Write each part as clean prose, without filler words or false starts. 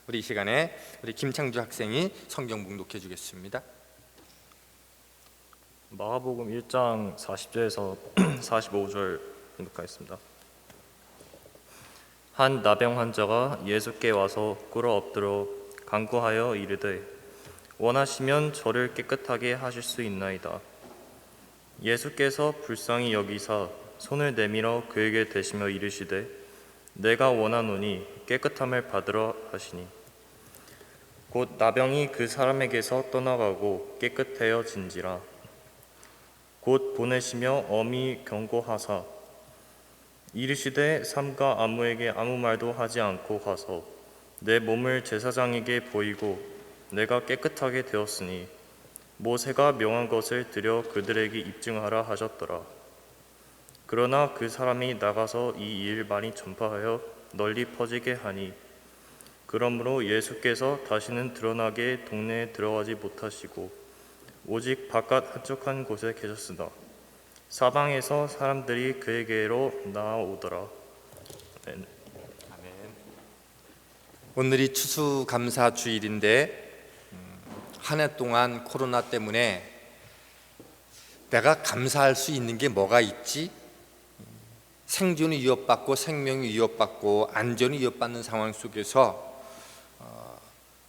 우리 이 시간에 우리 김창주 학생이 성경 봉독해 주겠습니다. 마가복음 1장 40절에서 45절 봉독하겠습니다. 한 나병 환자가 예수께 와서 꿇어 엎드려 간구하여 이르되 원하시면 저를 깨끗하게 하실 수 있나이다. 예수께서 불쌍히 여기사 손을 내밀어 그에게 대시며 이르시되 내가 원하노니 깨끗함을 받으라 하시니 곧 나병이 그 사람에게서 떠나가고 깨끗해진지라. 곧 보내시며 엄히 경고하사 이르시되 삼가 아무에게 아무 말도 하지 않고 가서 내 몸을 제사장에게 보이고 내가 깨끗하게 되었으니 모세가 명한 것을 들여 그들에게 입증하라 하셨더라. 그러나 그 사람이 나가서 이 일 많이 전파하여 널리 퍼지게 하니 그러므로 예수께서 다시는 드러나게 동네에 들어가지 못하시고 오직 바깥 한적한 곳에 계셨으나 사방에서 사람들이 그에게로 나아오더라. 아멘. 오늘이 추수감사 주일인데 한 해 동안 코로나 때문에 내가 감사할 수 있는 게 뭐가 있지? 생존이 위협받고 생명이 위협받고 안전이 위협받는 상황 속에서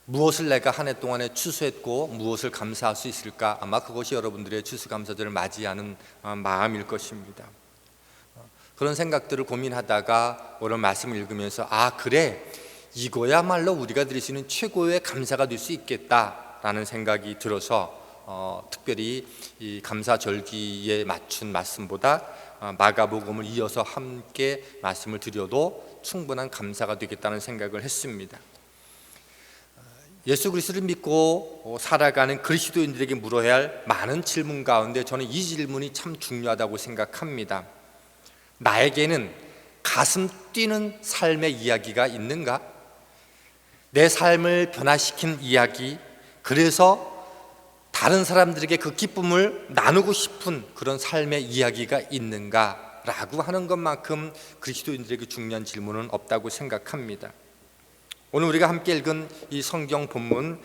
무엇을 내가 한 해 동안에 추수했고 무엇을 감사할 수 있을까? 아마 그것이 여러분들의 추수감사절을 맞이하는 마음일 것입니다. 그런 생각들을 고민하다가 오늘 말씀을 읽으면서 그래, 이거야말로 우리가 드릴 수 있는 최고의 감사가 될 수 있겠다라는 생각이 들어서 특별히 이 감사절기에 맞춘 말씀보다 마가복음을 이어서 함께 말씀을 드려도 충분한 감사가 되겠다는 생각을 했습니다. 예수 그리스도를 믿고 살아가는 그리스도인들에게 물어야 할 많은 질문 가운데 저는 이 질문이 참 중요하다고 생각합니다. 나에게는 가슴 뛰는 삶의 이야기가 있는가? 내 삶을 변화시킨 이야기, 그래서 다른 사람들에게 그 기쁨을 나누고 싶은 그런 삶의 이야기가 있는가? 라고 하는 것만큼 그리스도인들에게 중요한 질문은 없다고 생각합니다. 오늘 우리가 함께 읽은 이 성경 본문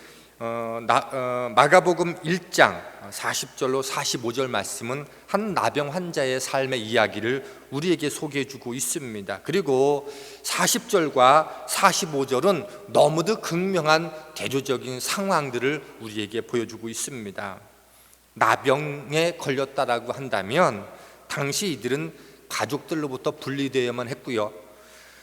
마가복음 1장 40절로 45절 말씀은 한 나병 환자의 삶의 이야기를 우리에게 소개해 주고 있습니다. 그리고 40절과 45절은 너무도 극명한 대조적인 상황들을 우리에게 보여주고 있습니다. 나병에 걸렸다라고 한다면 당시 이들은 가족들로부터 분리되어야만 했고요,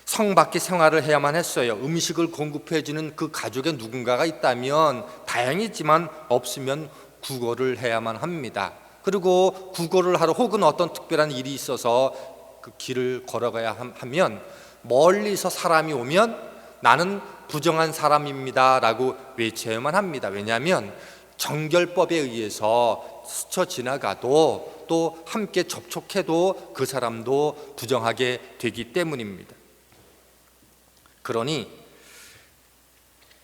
성 밖의 생활을 해야만 했어요. 음식을 공급해주는 그 가족에 누군가가 있다면 다행이지만 없으면 구걸을 해야만 합니다. 그리고 구걸을 하러 혹은 어떤 특별한 일이 있어서 그 길을 걸어가야 하면 멀리서 사람이 오면 나는 부정한 사람입니다 라고 외쳐야만 합니다. 왜냐하면 정결법에 의해서 스쳐 지나가도 또 함께 접촉해도 그 사람도 부정하게 되기 때문입니다. 그러니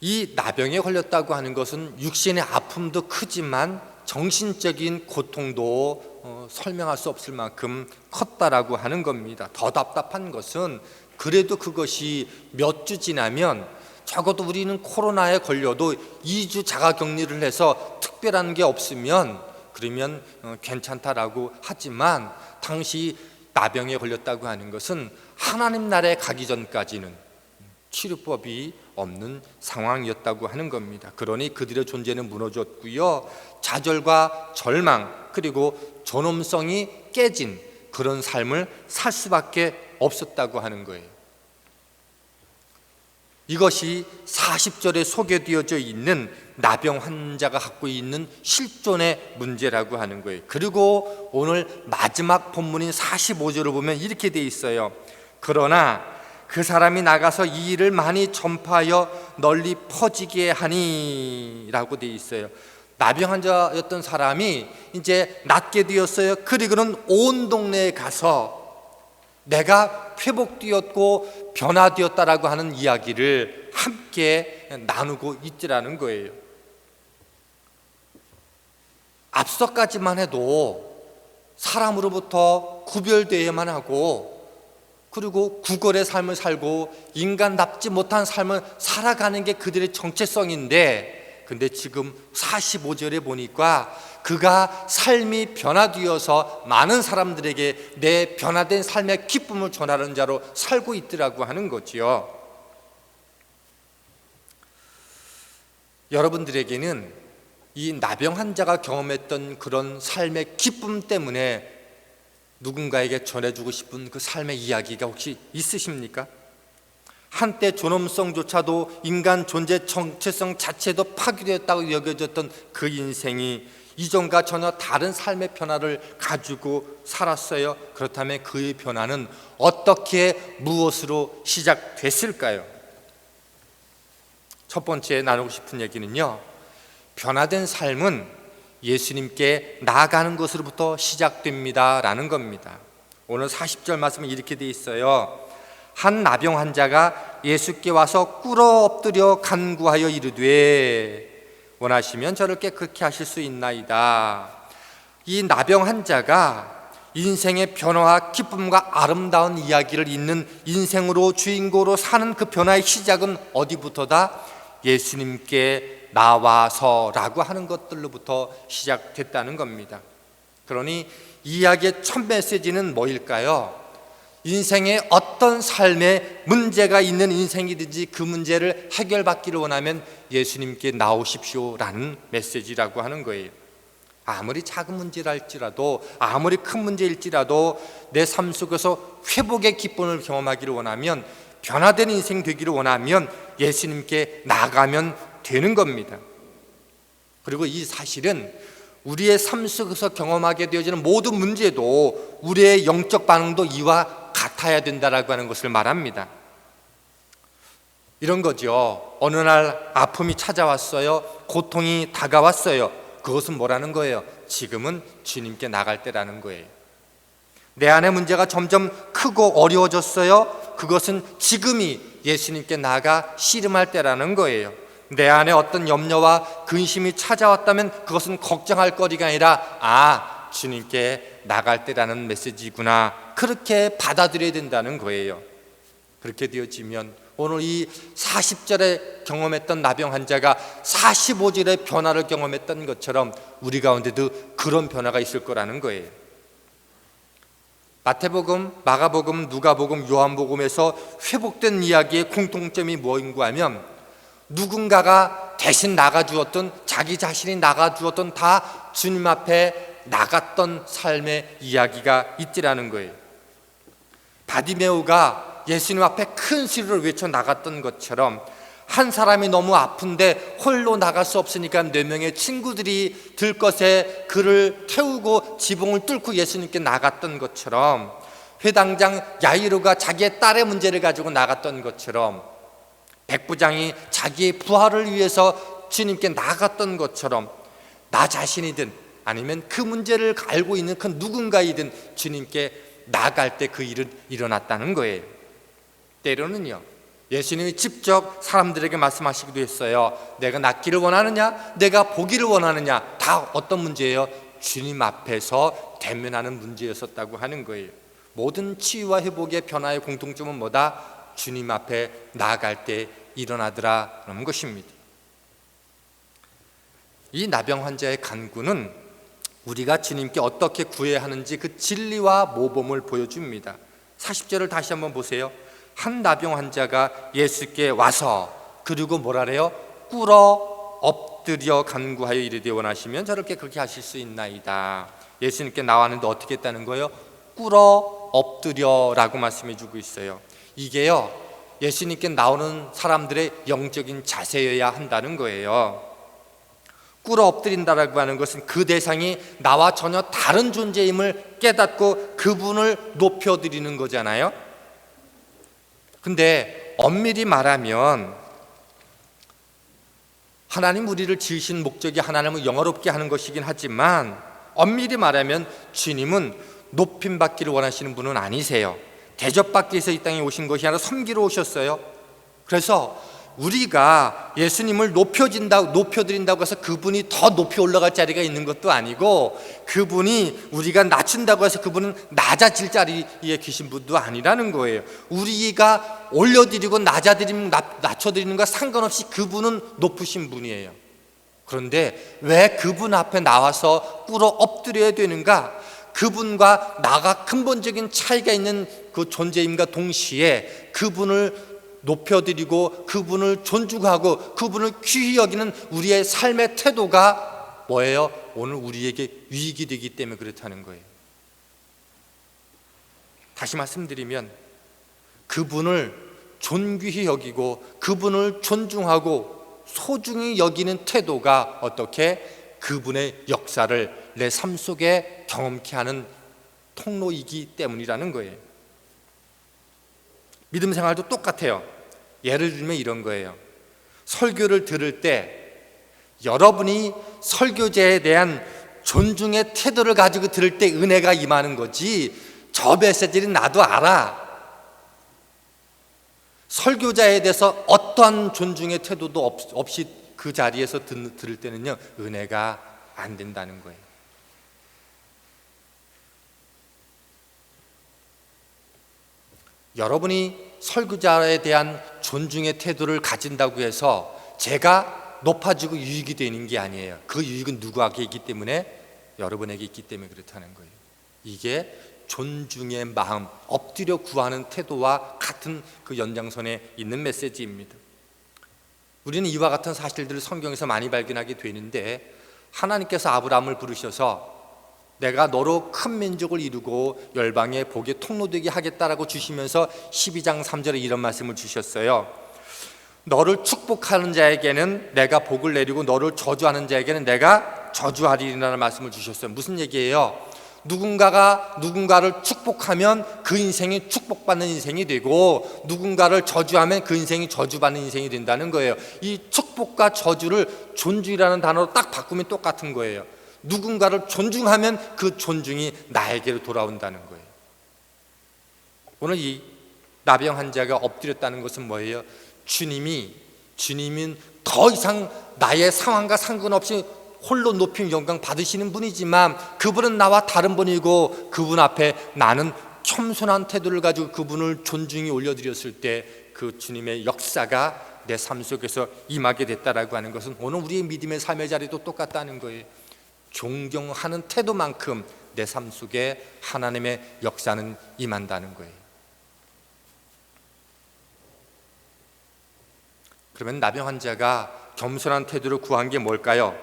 이 나병에 걸렸다고 하는 것은 육신의 아픔도 크지만 정신적인 고통도 설명할 수 없을 만큼 컸다라고 하는 겁니다. 더 답답한 것은 그래도 그것이 몇 주 지나면 적어도 우리는 코로나에 걸려도 2주 자가격리를 해서 특별한 게 없으면 그러면 괜찮다라고 하지만 당시 나병에 걸렸다고 하는 것은 하나님 나라에 가기 전까지는 치료법이 없는 상황이었다고 하는 겁니다. 그러니 그들의 존재는 무너졌고요, 좌절과 절망 그리고 존엄성이 깨진 그런 삶을 살 수밖에 없었다고 하는 거예요. 이것이 40절에 소개되어져 있는 나병 환자가 갖고 있는 실존의 문제라고 하는 거예요. 그리고 오늘 마지막 본문인 45절을 보면 이렇게 돼 있어요. 그러나 그 사람이 나가서 이 일을 많이 전파하여 널리 퍼지게 하니 라고 되어 있어요. 나병 환자였던 사람이 이제 낫게 되었어요. 그리고는 온 동네에 가서 내가 회복되었고 변화되었다라고 하는 이야기를 함께 나누고 있지라는 거예요. 앞서까지만 해도 사람으로부터 구별되어야만 하고 그리고 구걸의 삶을 살고 인간답지 못한 삶을 살아가는 게 그들의 정체성인데, 근데 지금 45절에 보니까 그가 삶이 변화되어서 많은 사람들에게 내 변화된 삶의 기쁨을 전하는 자로 살고 있더라고 하는 거지요. 여러분들에게는 이 나병 환자가 경험했던 그런 삶의 기쁨 때문에 누군가에게 전해주고 싶은 그 삶의 이야기가 혹시 있으십니까? 한때 존엄성조차도 인간 존재 정체성 자체도 파괴되었다고 여겨졌던 그 인생이 이전과 전혀 다른 삶의 변화를 가지고 살았어요. 그렇다면 그의 변화는 어떻게, 무엇으로 시작됐을까요? 첫 번째 나누고 싶은 얘기는요, 변화된 삶은 예수님께 나아가는 것으로부터 시작됩니다 라는 겁니다. 오늘 40절 말씀은 이렇게 돼 있어요. 한 나병 환자가 예수께 와서 꿇어 엎드려 간구하여 이르되 원하시면 저를 깨끗게 하실 수 있나이다. 이 나병 환자가 인생의 변화와 기쁨과 아름다운 이야기를 잇는 인생으로 주인공으로 사는 그 변화의 시작은 어디부터다? 예수님께 나와서라고 하는 것들로부터 시작됐다는 겁니다. 그러니 이 이야기의 첫 메시지는 뭐일까요? 인생에 어떤 삶에 문제가 있는 인생이든지 그 문제를 해결받기를 원하면 예수님께 나오십시오라는 메시지라고 하는 거예요. 아무리 작은 문제라 할지라도, 아무리 큰 문제일지라도 내 삶 속에서 회복의 기쁨을 경험하기를 원하면, 변화된 인생 되기를 원하면 예수님께 나가면 되는 겁니다. 그리고 이 사실은 우리의 삶 속에서 경험하게 되어지는 모든 문제도 우리의 영적 반응도 이와 같아야 된다라고 하는 것을 말합니다. 이런 거죠. 어느 날 아픔이 찾아왔어요. 고통이 다가왔어요. 그것은 뭐라는 거예요? 지금은 주님께 나갈 때라는 거예요. 내 안의 문제가 점점 크고 어려워졌어요. 그것은 지금이 예수님께 나가 씨름할 때라는 거예요. 내 안에 어떤 염려와 근심이 찾아왔다면 그것은 걱정할 거리가 아니라 주님께 나갈 때라는 메시지구나, 그렇게 받아들여야 된다는 거예요. 그렇게 되어지면 오늘 이 40절에 경험했던 나병 환자가 45절의 변화를 경험했던 것처럼 우리 가운데도 그런 변화가 있을 거라는 거예요. 마태복음, 마가복음, 누가복음, 요한복음에서 회복된 이야기의 공통점이 뭐인가 하면 누군가가 대신 나가주었던, 자기 자신이 나가주었던, 다 주님 앞에 나갔던 삶의 이야기가 있지라는 거예요. 바디메오가 예수님 앞에 큰 소리를 외쳐 나갔던 것처럼 한 사람이 너무 아픈데 홀로 나갈 수 없으니까 4명의 친구들이 들것에 그를 태우고 지붕을 뚫고 예수님께 나갔던 것처럼, 회당장 야이로가 자기의 딸의 문제를 가지고 나갔던 것처럼, 백부장이 자기의 부활을 위해서 주님께 나갔던 것처럼, 나 자신이든 아니면 그 문제를 알고 있는 그 누군가이든 주님께 나갈 때 그 일은 일어났다는 거예요. 때로는요, 예수님이 직접 사람들에게 말씀하시기도 했어요. 내가 낫기를 원하느냐, 내가 보기를 원하느냐, 다 어떤 문제예요? 주님 앞에서 대면하는 문제였었다고 하는 거예요. 모든 치유와 회복의 변화의 공통점은 뭐다? 주님 앞에 나아갈 때 일어나더라는 것입니다. 이 나병 환자의 간구는 우리가 주님께 어떻게 구해야 하는지 그 진리와 모범을 보여줍니다. 40절을 다시 한번 보세요. 한 나병 환자가 예수께 와서, 그리고 뭐라래요? 꿇어 엎드려 간구하여 이르되 원하시면 저렇게 그렇게 하실 수 있나이다. 예수님께 나왔는데 어떻게 했다는 거예요? 꿇어 엎드려라고 말씀해 주고 있어요. 이게요, 예수님께 나오는 사람들의 영적인 자세여야 한다는 거예요. 꿇어 엎드린다라고 하는 것은 그 대상이 나와 전혀 다른 존재임을 깨닫고 그분을 높여드리는 거잖아요. 근데 엄밀히 말하면 하나님 우리를 지으신 목적이 하나님을 영화롭게 하는 것이긴 하지만, 엄밀히 말하면 주님은 높임받기를 원하시는 분은 아니세요. 대접받기 위해서 이 땅에 오신 것이 아니라 섬기러 오셨어요. 그래서 우리가 예수님을 높여드린다고 해서 그분이 더 높이 올라갈 자리가 있는 것도 아니고, 그분이 우리가 낮춘다고 해서 그분은 낮아질 자리에 계신 분도 아니라는 거예요. 우리가 올려드리고 낮춰드리는 것과 상관없이 그분은 높으신 분이에요. 그런데 왜 그분 앞에 나와서 꿇어 엎드려야 되는가? 그분과 나가 근본적인 차이가 있는 그 존재임과 동시에 그분을 높여드리고 그분을 존중하고 그분을 귀히 여기는 우리의 삶의 태도가 뭐예요? 오늘 우리에게 유익이 되기 때문에 그렇다는 거예요. 다시 말씀드리면, 그분을 존귀히 여기고 그분을 존중하고 소중히 여기는 태도가 어떻게 그분의 역사를 내 삶 속에 경험케 하는 통로이기 때문이라는 거예요. 믿음 생활도 똑같아요. 예를 들면 이런 거예요. 설교를 들을 때 여러분이 설교자에 대한 존중의 태도를 가지고 들을 때 은혜가 임하는 거지, 저 메시지는 나도 알아, 설교자에 대해서 어떠한 존중의 태도도 없이 그 자리에서 들을 때는요, 은혜가 안 된다는 거예요. 여러분이 설교자에 대한 존중의 태도를 가진다고 해서 제가 높아지고 유익이 되는 게 아니에요. 그 유익은 누구에게 있기 때문에? 여러분에게 있기 때문에 그렇다는 거예요. 이게 존중의 마음, 엎드려 구하는 태도와 같은 그 연장선에 있는 메시지입니다. 우리는 이와 같은 사실들을 성경에서 많이 발견하게 되는데, 하나님께서 아브라함을 부르셔서 내가 너로 큰 민족을 이루고 열방의 복의 통로되게 하겠다라고 주시면서 12장 3절에 이런 말씀을 주셨어요. 너를 축복하는 자에게는 내가 복을 내리고 너를 저주하는 자에게는 내가 저주하리라는 말씀을 주셨어요. 무슨 얘기예요? 누군가가 누군가를 축복하면 그 인생이 축복받는 인생이 되고, 누군가를 저주하면 그 인생이 저주받는 인생이 된다는 거예요. 이 축복과 저주를 존중이라는 단어로 딱 바꾸면 똑같은 거예요. 누군가를 존중하면 그 존중이 나에게로 돌아온다는 거예요. 오늘 이 나병 환자가 엎드렸다는 것은 뭐예요? 주님은 더 이상 나의 상황과 상관없이 홀로 높임 영광 받으시는 분이지만, 그분은 나와 다른 분이고, 그분 앞에 나는 겸손한 태도를 가지고 그분을 존중히 올려드렸을 때 그 주님의 역사가 내 삶 속에서 임하게 됐다라고 하는 것은 오늘 우리의 믿음의 삶의 자리도 똑같다는 거예요. 존경하는 태도만큼 내 삶 속에 하나님의 역사는 임한다는 거예요. 그러면 나병 환자가 겸손한 태도를 구한 게 뭘까요?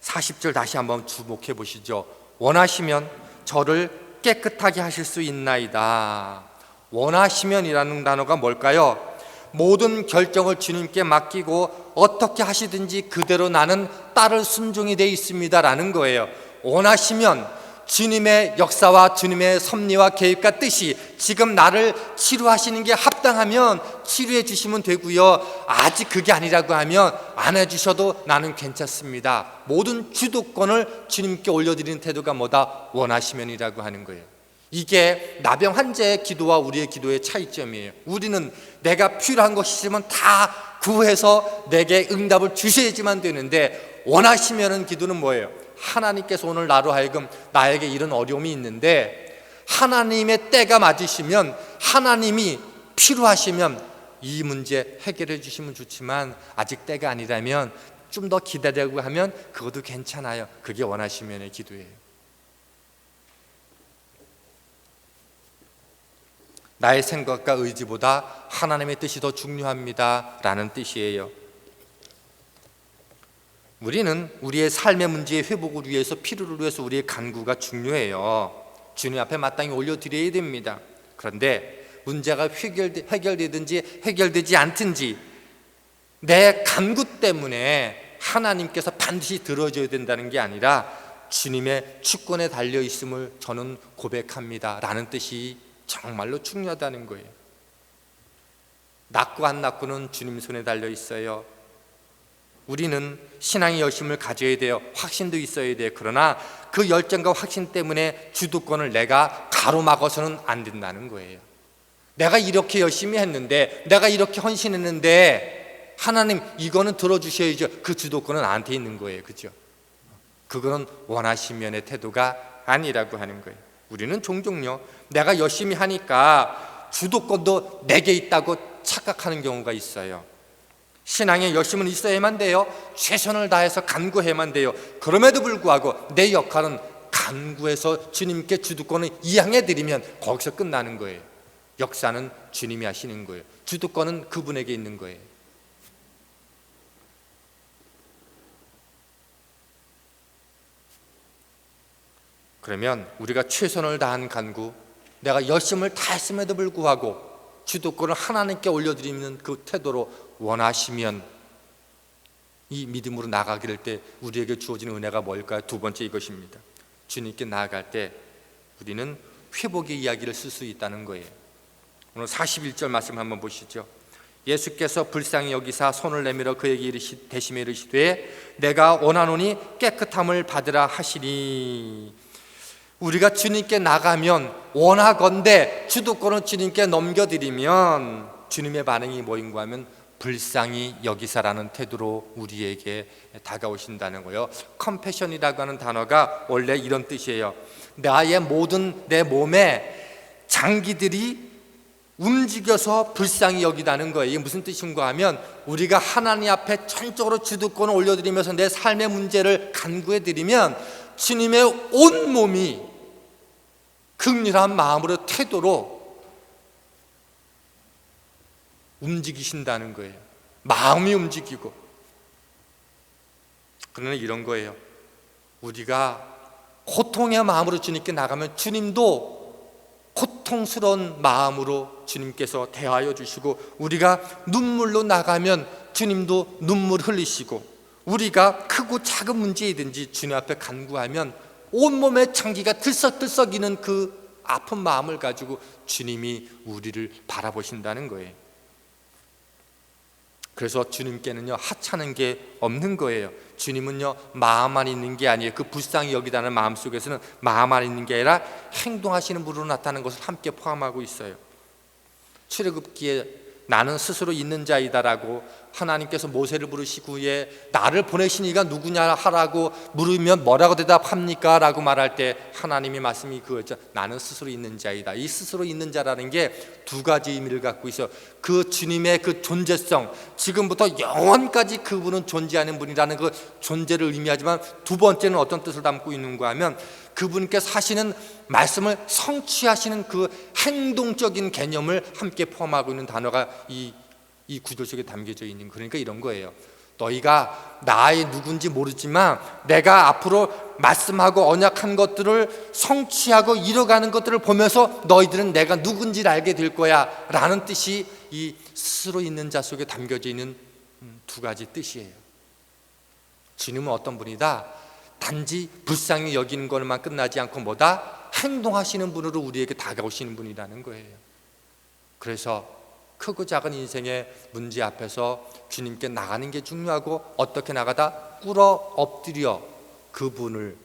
40절 다시 한번 주목해 보시죠. 원하시면 저를 깨끗하게 하실 수 있나이다. 원하시면이라는 단어가 뭘까요? 모든 결정을 주님께 맡기고 어떻게 하시든지 그대로 나는 따를 순종이 되어 있습니다라는 거예요. 원하시면 주님의 역사와 주님의 섭리와 계획과 뜻이 지금 나를 치료하시는 게 합당하면 치료해 주시면 되고요, 아직 그게 아니라고 하면 안 해주셔도 나는 괜찮습니다. 모든 주도권을 주님께 올려드리는 태도가 뭐다? 원하시면이라고 하는 거예요. 이게 나병 환자의 기도와 우리의 기도의 차이점이에요. 우리는 내가 필요한 것이 있으면 다 구해서 내게 응답을 주셔야지만 되는데, 원하시면은 기도는 뭐예요? 하나님께서 오늘 나로 하여금 나에게 이런 어려움이 있는데 하나님의 때가 맞으시면, 하나님이 필요하시면 이 문제 해결해 주시면 좋지만 아직 때가 아니라면 좀 더 기다리라고 하면 그것도 괜찮아요. 그게 원하시면의 기도예요. 나의 생각과 의지보다 하나님의 뜻이 더 중요합니다 라는 뜻이에요. 우리는 우리의 삶의 문제의 회복을 위해서, 필요를 위해서 우리의 간구가 중요해요. 주님 앞에 마땅히 올려드려야 됩니다. 그런데 문제가 해결되든지 해결되지 않든지 내 간구 때문에 하나님께서 반드시 들어줘야 된다는 게 아니라 주님의 주권에 달려있음을 저는 고백합니다 라는 뜻이 정말로 중요하다는 거예요. 낫고 안 낫고는 주님 손에 달려있어요. 우리는 신앙의 열심을 가져야 돼요. 확신도 있어야 돼요. 그러나 그 열정과 확신 때문에 주도권을 내가 가로막아서는 안 된다는 거예요. 내가 이렇게 열심히 했는데, 내가 이렇게 헌신했는데 하나님 이거는 들어주셔야죠. 그 주도권은 나한테 있는 거예요. 그죠? 그거는 원하시면의 태도가 아니라고 하는 거예요. 우리는 종종요, 내가 열심히 하니까 주도권도 내게 있다고 착각하는 경우가 있어요. 신앙의 열심은 있어야만 돼요. 최선을 다해서 간구해야만 돼요. 그럼에도 불구하고 내 역할은 간구해서 주님께 주도권을 이양해 드리면 거기서 끝나는 거예요. 역사는 주님이 하시는 거예요. 주도권은 그분에게 있는 거예요. 그러면 우리가 최선을 다한 간구, 내가 열심을 다했음에도 불구하고 주도권을 하나님께 올려드리는 그 태도로 원하시면 이 믿음으로 나가게 될 때 우리에게 주어지는 은혜가 뭘까요? 두 번째 이것입니다. 주님께 나아갈 때 우리는 회복의 이야기를 쓸 수 있다는 거예요. 오늘 41절 말씀 한번 보시죠. 예수께서 불쌍히 여기사 손을 내밀어 그에게 대시며 이르시되 내가 원하노니 깨끗함을 받으라 하시니, 우리가 주님께 나가면 원하건대 주도권을 주님께 넘겨드리면 주님의 반응이 뭐인가 하면 불쌍히 여기사라는 태도로 우리에게 다가오신다는 거예요. 컴패션이라고 하는 단어가 원래 이런 뜻이에요. 나의 모든 내 몸에 장기들이 움직여서 불쌍히 여기다는 거예요. 이게 무슨 뜻인가 하면 우리가 하나님 앞에 전적으로 주도권을 올려드리면서 내 삶의 문제를 간구해드리면 주님의 온 몸이 긍휼한 마음으로 태도로 움직이신다는 거예요. 마음이 움직이고. 그러나 이런 거예요. 우리가 고통의 마음으로 주님께 나가면 주님도 고통스러운 마음으로 주님께서 대하여 주시고, 우리가 눈물로 나가면 주님도 눈물 흘리시고, 우리가 크고 작은 문제이든지 주님 앞에 간구하면 온몸의 장기가 들썩들썩이는 그 아픈 마음을 가지고 주님이 우리를 바라보신다는 거예요. 그래서 주님께는요 하찮은 게 없는 거예요. 주님은요 마음만 있는 게 아니에요. 그 불쌍히 여기다는 마음 속에서는 마음만 있는 게 아니라 행동하시는 분으로 나타나는 것을 함께 포함하고 있어요. 출애굽기에 나는 스스로 있는 자이다라고 하나님께서 모세를 부르시고 후에 나를 보내신 이가 누구냐 하라고 물으면 뭐라고 대답합니까? 라고 말할 때 하나님의 말씀이 그거죠. 나는 스스로 있는 자이다. 이 스스로 있는 자라는 게 두 가지 의미를 갖고 있어요. 그 주님의 그 존재성, 지금부터 영원까지 그분은 존재하는 분이라는 그 존재를 의미하지만, 두 번째는 어떤 뜻을 담고 있는가 하면 그분께서 하시는 말씀을 성취하시는 그 행동적인 개념을 함께 포함하고 있는 단어가 이 구절 속에 담겨져 있는, 그러니까 이런 거예요. 너희가 나의 누군지 모르지만 내가 앞으로 말씀하고 언약한 것들을 성취하고 이뤄가는 것들을 보면서 너희들은 내가 누군지를 알게 될 거야 라는 뜻이 이 스스로 있는 자 속에 담겨져 있는 두 가지 뜻이에요. 주님은 어떤 분이다? 단지 불쌍히 여기는 것만 끝나지 않고 뭐다? 행동하시는 분으로 우리에게 다가오시는 분이라는 거예요. 그래서 크고 작은 인생의 문제 앞에서 주님께 나가는 게 중요하고, 어떻게 나가다? 꿇어 엎드려 그분을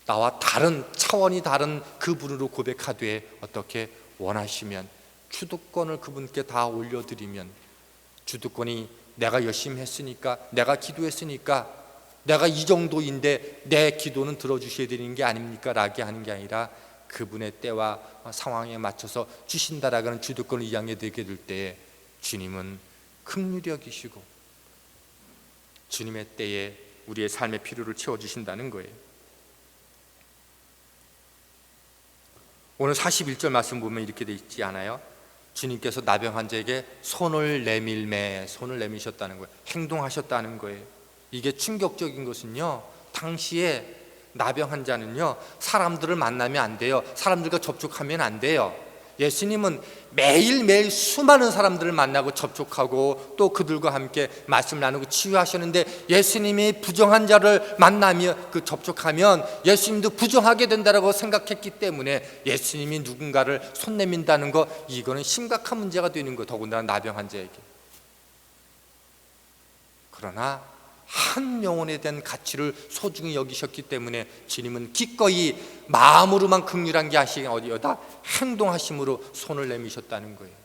나와 다른 차원이 다른 그분으로 고백하되, 어떻게 원하시면 주도권을 그분께 다 올려드리면, 주도권이 내가 열심히 했으니까, 내가 기도했으니까, 내가 이 정도인데 내 기도는 들어주셔야 되는 게 아닙니까? 라게 하는 게 아니라 그분의 때와 상황에 맞춰서 주신다라고 하는 주도권을 이양해 되게 될 때 주님은 긍휼히 여기시고 주님의 때에 우리의 삶의 필요를 채워주신다는 거예요. 오늘 41절 말씀 보면 이렇게 돼 있지 않아요? 주님께서 나병 환자에게 손을 내미셨다는 거예요. 행동하셨다는 거예요. 이게 충격적인 것은요, 당시에 나병 환자는요 사람들을 만나면 안 돼요. 사람들과 접촉하면 안 돼요. 예수님은 매일매일 수많은 사람들을 만나고 접촉하고 또 그들과 함께 말씀 나누고 치유하셨는데, 예수님이 부정한 자를 만나며 그 접촉하면 예수님도 부정하게 된다고 생각했기 때문에 예수님이 누군가를 손 내민다는 거, 이거는 심각한 문제가 되는 거, 더군다나 나병 환자에게. 그러나 한 영혼에 대한 가치를 소중히 여기셨기 때문에 주님은 기꺼이 마음으로만 긍휼한 게 아니라 어디여다 행동하심으로 손을 내미셨다는 거예요.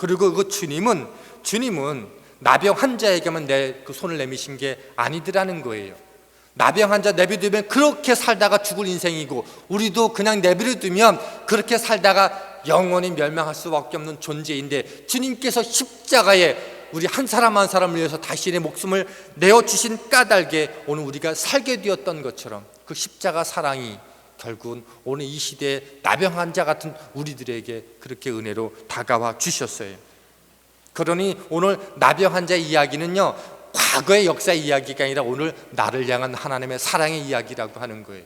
그리고 그 주님은 나병 환자에게만 그 손을 내미신 게 아니더라는 거예요. 나병 환자 내버려두면 그렇게 살다가 죽을 인생이고, 우리도 그냥 내버려두면 그렇게 살다가 영원히 멸망할 수밖에 없는 존재인데, 주님께서 십자가에 우리 한 사람 한 사람을 위해서 자신의 목숨을 내어주신 까닭에 오늘 우리가 살게 되었던 것처럼, 그 십자가 사랑이 결국은 오늘 이 시대의 나병 환자 같은 우리들에게 그렇게 은혜로 다가와 주셨어요. 그러니 오늘 나병 환자의 이야기는요, 과거의 역사의 이야기가 아니라 오늘 나를 향한 하나님의 사랑의 이야기라고 하는 거예요.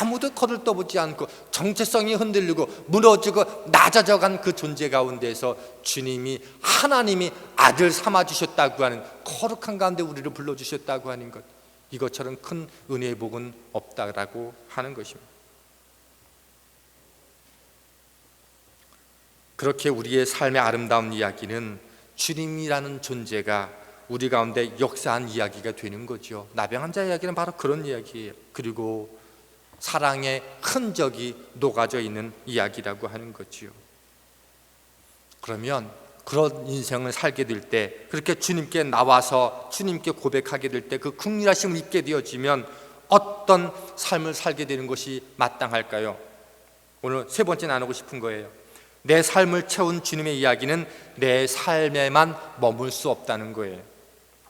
아무도 거들떠보지 않고 정체성이 흔들리고 무너지고 낮아져간 그 존재 가운데서 주님이, 하나님이 아들 삼아주셨다고 하는, 거룩한 가운데 우리를 불러주셨다고 하는 것, 이것처럼 큰 은혜의 복은 없다라고 하는 것입니다. 그렇게 우리의 삶의 아름다운 이야기는 주님이라는 존재가 우리 가운데 역사한 이야기가 되는 거죠. 나병 환자 이야기는 바로 그런 이야기예요. 그리고 사랑의 흔적이 녹아져 있는 이야기라고 하는 거지요. 그러면 그런 인생을 살게 될 때, 그렇게 주님께 나와서 주님께 고백하게 될 때, 그 긍휼하심을 입게 되어지면 어떤 삶을 살게 되는 것이 마땅할까요? 오늘 세 번째 나누고 싶은 거예요. 내 삶을 채운 주님의 이야기는 내 삶에만 머물 수 없다는 거예요.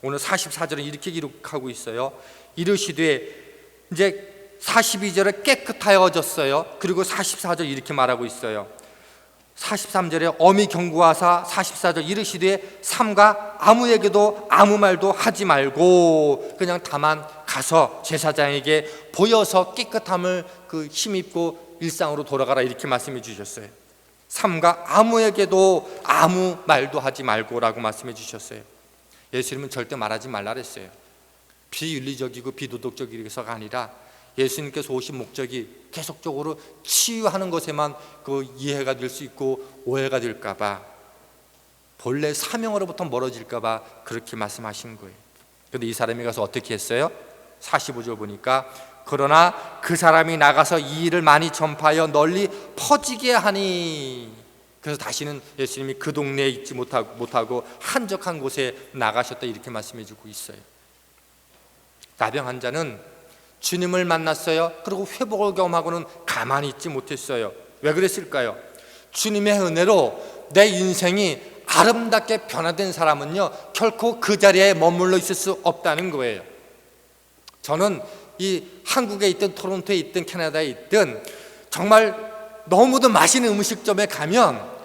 오늘 44절은 이렇게 기록하고 있어요. 이르시되, 이제 42절에 깨끗하여졌어요. 그리고 44절 이렇게 말하고 있어요. 43절에 엄히 경고하사 44절 이르시되 삼가 아무에게도 아무 말도 하지 말고 그냥 다만 가서 제사장에게 보여서 깨끗함을 힘입고 일상으로 돌아가라, 이렇게 말씀해 주셨어요. 삼가 아무에게도 아무 말도 하지 말고라고 말씀해 주셨어요. 예수님은 절대 말하지 말라 그랬어요. 비윤리적이고 비도덕적이서가 아니라 예수님께서 오신 목적이 계속적으로 치유하는 것에만 이해가 될 수 있고 오해가 될까봐, 본래 사명으로부터 멀어질까봐 그렇게 말씀하신 거예요. 그런데 이 사람이 가서 어떻게 했어요? 45절 보니까 그러나 그 사람이 나가서 이 일을 많이 전파하여 널리 퍼지게 하니, 그래서 다시는 예수님이 그 동네에 있지 못하고 한적한 곳에 나가셨다, 이렇게 말씀해 주고 있어요. 나병 환자는 주님을 만났어요. 그리고 회복을 경험하고는 가만히 있지 못했어요. 왜 그랬을까요? 주님의 은혜로 내 인생이 아름답게 변화된 사람은요, 결코 그 자리에 머물러 있을 수 없다는 거예요. 저는 이 한국에 있든 토론토에 있든 캐나다에 있든 정말 너무도 맛있는 음식점에 가면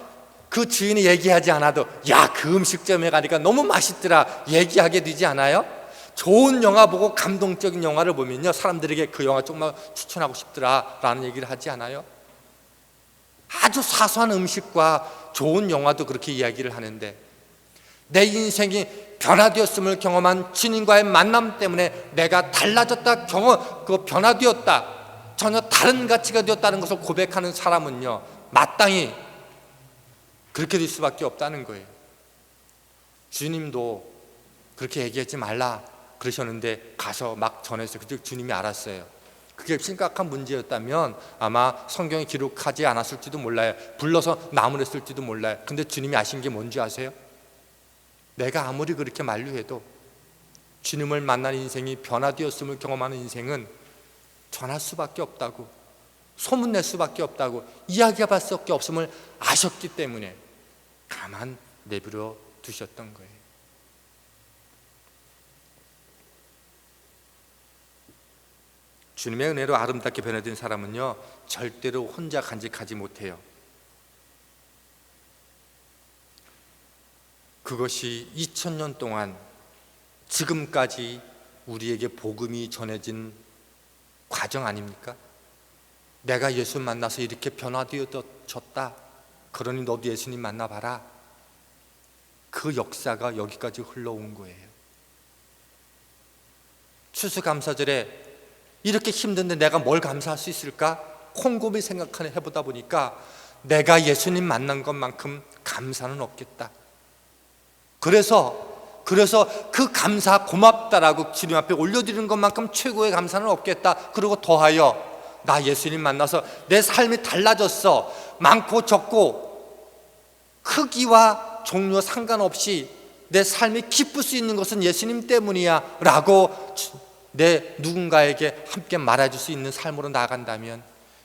그 주인이 얘기하지 않아도 야, 그 음식점에 가니까 너무 맛있더라 얘기하게 되지 않아요? 좋은 영화 보고 감동적인 영화를 보면요, 사람들에게 그 영화 정말 추천하고 싶더라 라는 얘기를 하지 않아요? 아주 사소한 음식과 좋은 영화도 그렇게 이야기를 하는데, 내 인생이 변화되었음을 경험한 주님과의 만남 때문에 내가 달라졌다, 변화되었다, 전혀 다른 가치가 되었다는 것을 고백하는 사람은요, 마땅히 그렇게 될 수밖에 없다는 거예요. 주님도 그렇게 얘기하지 말라 그러셨는데 가서 막 전했어요. 그때 주님이 알았어요. 그게 심각한 문제였다면 아마 성경에 기록하지 않았을지도 몰라요. 불러서 나무랬을지도 몰라요. 근데 주님이 아신 게 뭔지 아세요? 내가 아무리 그렇게 만류해도 주님을 만난 인생이 변화되었음을 경험하는 인생은 전할 수밖에 없다고, 소문낼 수밖에 없다고, 이야기할 수밖에 없음을 아셨기 때문에 가만 내버려 두셨던 거예요. 주님의 은혜로 아름답게 변화된 사람은요, 절대로 혼자 간직하지 못해요. 그것이 2000년 동안 지금까지 우리에게 복음이 전해진 과정 아닙니까? 내가 예수 만나서 이렇게 변화되어졌다, 그러니 너도 예수님 만나봐라. 그 역사가 여기까지 흘러온 거예요. 추수감사절에 이렇게 힘든데 내가 뭘 감사할 수 있을까? 곰곰이 해보다 보니까 내가 예수님 만난 것만큼 감사는 없겠다. 그래서 그 감사, 고맙다라고 주님 앞에 올려드리는 것만큼 최고의 감사는 없겠다. 그리고 더하여 나 예수님 만나서 내 삶이 달라졌어. 많고 적고 크기와 종류와 상관없이 내 삶이 기쁠 수 있는 것은 예수님 때문이야 라고 내 누군가에게 함께 말해줄 수 있는 삶으로 나아간다면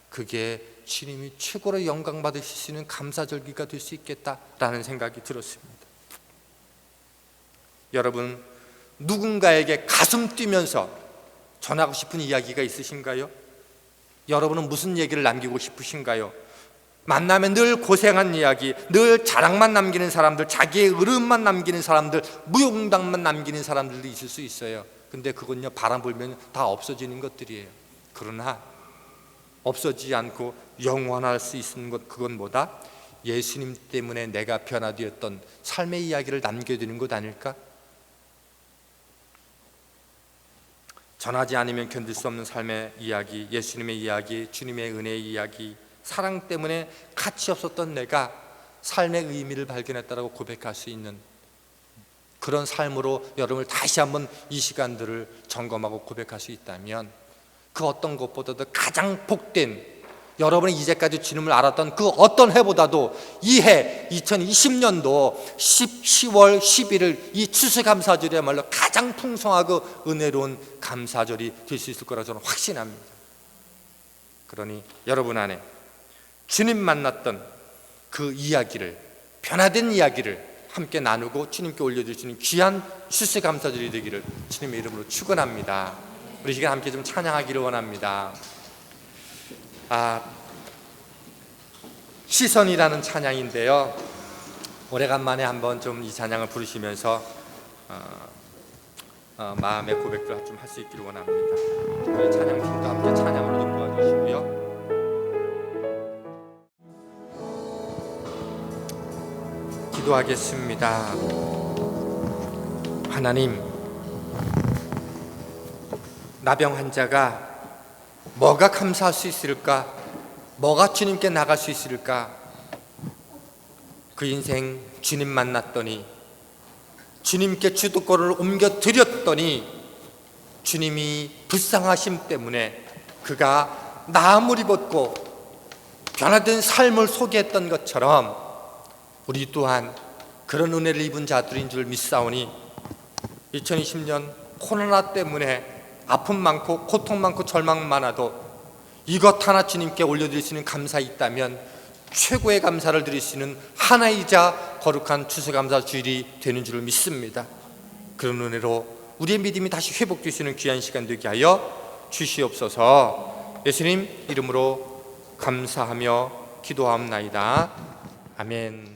그게 주님이 최고로 영광 받으실 수 있는 감사절기가 될 수 있겠다라는 생각이 들었습니다. 여러분, 누군가에게 가슴 뛰면서 전하고 싶은 이야기가 있으신가요? 여러분은 무슨 얘기를 남기고 싶으신가요? 만나면 늘 고생한 이야기, 늘 자랑만 남기는 사람들, 자기의 으름만 남기는 사람들, 무용담만 남기는 사람들도 있을 수 있어요. 근데 그건요, 바람 불면 다 없어지는 것들이에요. 그러나 없어지지 않고 영원할 수 있는 것, 그건 뭐다? 예수님 때문에 내가 변화되었던 삶의 이야기를 남겨두는 것 아닐까? 전하지 않으면 견딜 수 없는 삶의 이야기, 예수님의 이야기, 주님의 은혜의 이야기, 사랑 때문에 가치 없었던 내가 삶의 의미를 발견했다고 고백할 수 있는 그런 삶으로 여러분을 다시 한번 이 시간들을 점검하고 고백할 수 있다면 그 어떤 것보다도 가장 복된, 여러분이 이제까지 주님을 알았던 그 어떤 해보다도 이 해 2020년도 10월 11일 이 추수감사절이야말로 가장 풍성하고 은혜로운 감사절이 될 수 있을 거라고 저는 확신합니다. 그러니 여러분 안에 주님 만났던 그 이야기를, 변화된 이야기를 함께 나누고 주님께 올려주시는 귀한 추수감사절이 되기를 주님의 이름으로 축원합니다. 우리 시간 함께 좀 찬양하기를 원합니다. 시선이라는 찬양인데요, 오래간만에 한번 좀 이 찬양을 부르시면서 마음의 고백들 좀 할 수 있기를 원합니다. 우리 찬양팀도 함께 찬양으로 좀 도와주시고요. 기도하겠습니다. 하나님, 나병 환자가 뭐가 감사할 수 있을까? 뭐가 주님께 나갈 수 있을까? 그 인생 주님 만났더니, 주님께 주도권을 옮겨 드렸더니 주님이 불쌍하심 때문에 그가 나음을 입었고 변화된 삶을 소개했던 것처럼 우리 또한 그런 은혜를 입은 자들인 줄 믿사오니 2020년 코로나 때문에 아픔 많고 고통 많고 절망 많아도 이것 하나 주님께 올려드릴 수 있는 감사 있다면 최고의 감사를 드릴 수 있는 하나이자 거룩한 추수감사 주일이 되는 줄을 믿습니다. 그런 은혜로 우리의 믿음이 다시 회복될 수 있는 귀한 시간 되게 하여 주시옵소서. 예수님 이름으로 감사하며 기도하옵나이다. 아멘.